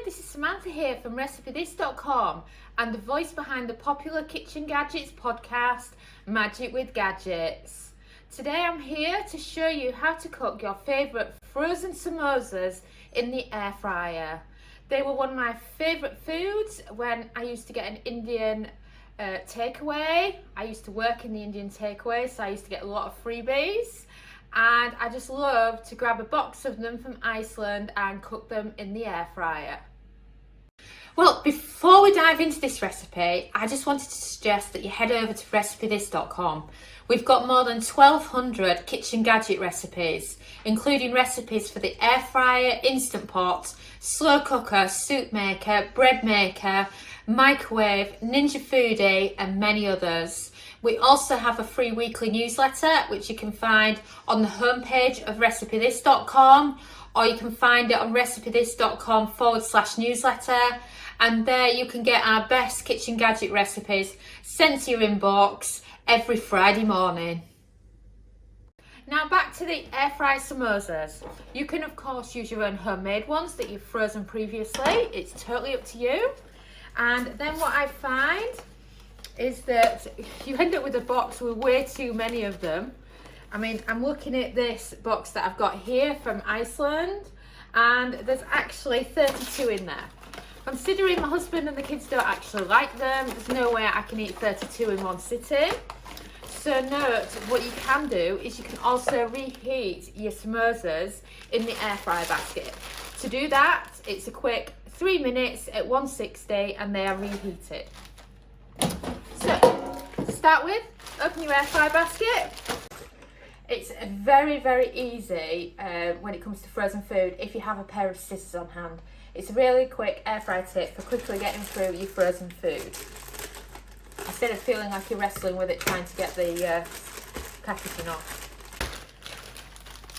this is Samantha here from RecipeThis.com and the voice behind the popular Kitchen Gadgets podcast, Magic with Gadgets. Today I'm here to show you how to cook your favourite frozen samosas in the air fryer. They were one of my favourite foods when I used to get an Indian takeaway. I used to work in the Indian takeaway, so I used to get a lot of freebies. And I just love to grab a box of them from Iceland and cook them in the air fryer. Well, before we dive into this recipe, I just wanted to suggest that you head over to RecipeThis.com. We've got more than 1,200 kitchen gadget recipes, including recipes for the air fryer, instant pot, slow cooker, soup maker, bread maker, microwave, Ninja Foodie, and many others. We also have a free weekly newsletter, which you can find on the homepage of RecipeThis.com, or you can find it on RecipeThis.com/newsletter. And there you can get our best kitchen gadget recipes sent to your inbox every Friday morning. Now back to the air fry samosas. You can of course use your own homemade ones that you've frozen previously. It's totally up to you. And then what I find is that you end up with a box with way too many of them. I mean, I'm looking at this box that I've got here from Iceland, and there's actually 32 in there. Considering my husband and the kids don't actually like them, there's no way I can eat 32 in one sitting. So note, what you can do is you can also reheat your samosas in the air fryer basket. To do that, it's a quick 3 minutes at 160 and they are reheated. So, to start with, open your air fryer basket. It's very, very easy when it comes to frozen food if you have a pair of scissors on hand. It's a really quick air fryer tip for quickly getting through your frozen food, instead of feeling like you're wrestling with it trying to get the packaging off.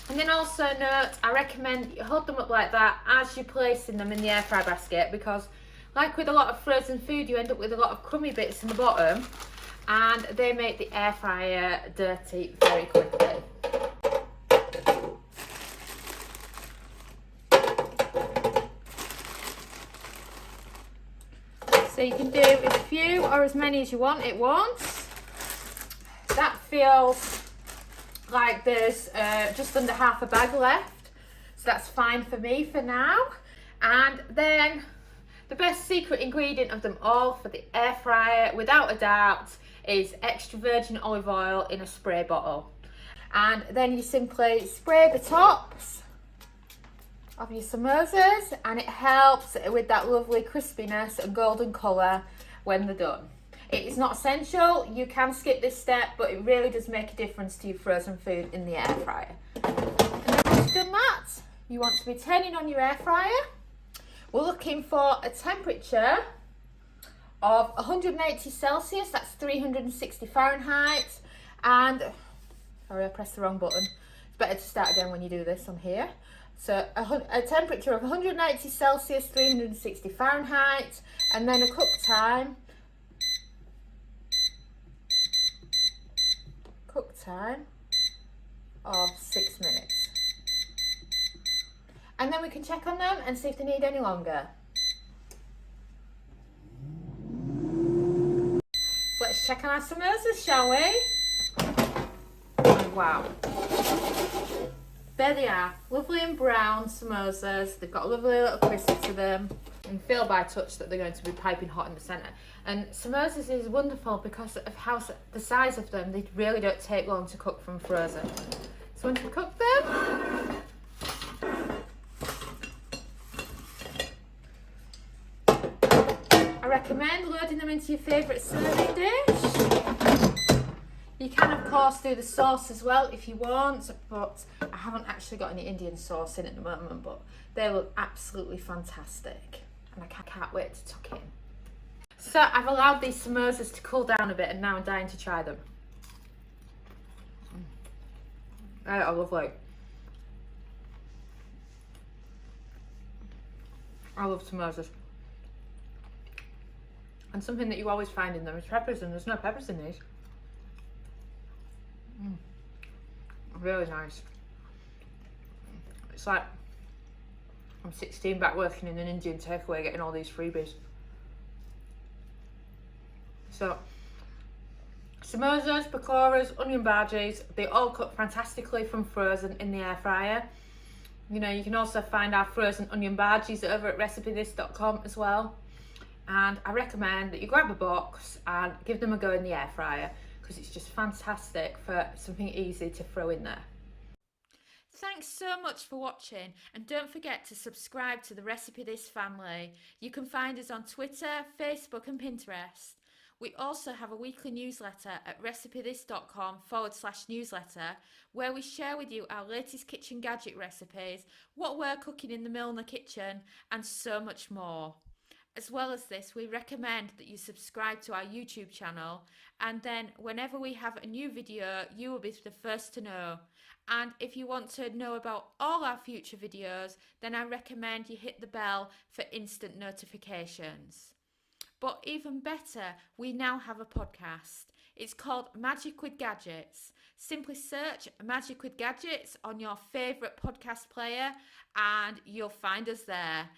And then also note, I recommend you hold them up like that as you're placing them in the air fryer basket, because like with a lot of frozen food, you end up with a lot of crummy bits in the bottom and they make the air fryer dirty very quickly. So you can do as few or as many as you want at once. That feels like there's just under half a bag left, so that's fine for me for now. And then the best secret ingredient of them all for the air fryer, without a doubt, is extra virgin olive oil in a spray bottle. And then you simply spray the tops of your samosas and it helps with that lovely crispiness and golden colour when they're done. It is not essential, you can skip this step, but it really does make a difference to your frozen food in the air fryer. And then once you've done that, you want to be turning on your air fryer. We're looking for a temperature of 180 Celsius, that's 360 Fahrenheit, and, sorry I pressed the wrong button, it's better to start again when you do this on here. So a temperature of 180 Celsius, 360 Fahrenheit, and then a cook time of 6 minutes. And then we can check on them and see if they need any longer. So let's check on our samosas, shall we? Oh, wow. There they are, lovely and brown samosas. They've got a lovely little crisp to them. You can feel by touch that they're going to be piping hot in the centre. And samosas is wonderful because of how the size of them. They really don't take long to cook from frozen. So once you cook them, I recommend loading them into your favourite serving dish. You can of course do the sauce as well if you want, but I haven't actually got any Indian sauce in at the moment, but they look absolutely fantastic and I can't wait to tuck in. So I've allowed these samosas to cool down a bit and now I'm dying to try them. They are lovely. I love samosas. And something that you always find in them is peppers, and there's no peppers in these. Really nice. It's like I'm 16 back working in an Indian takeaway getting all these freebies. So, samosas, pakoras, onion bhajis, they all cook fantastically from frozen in the air fryer. You know, you can also find our frozen onion bhajis over at recipethis.com as well. And I recommend that you grab a box and give them a go in the air fryer because it's just fantastic for something easy to throw in there. Thanks so much for watching, and don't forget to subscribe to the Recipe This family. You can find us on Twitter, Facebook and Pinterest. We also have a weekly newsletter at recipethis.com/newsletter where we share with you our latest kitchen gadget recipes, what we're cooking in the Milner kitchen and so much more. As well as this, we recommend that you subscribe to our YouTube channel, and then whenever we have a new video, you will be the first to know. And if you want to know about all our future videos, then I recommend you hit the bell for instant notifications. But even better, we now have a podcast. It's called Magic with Gadgets. Simply search Magic with Gadgets on your favourite podcast player and you'll find us there.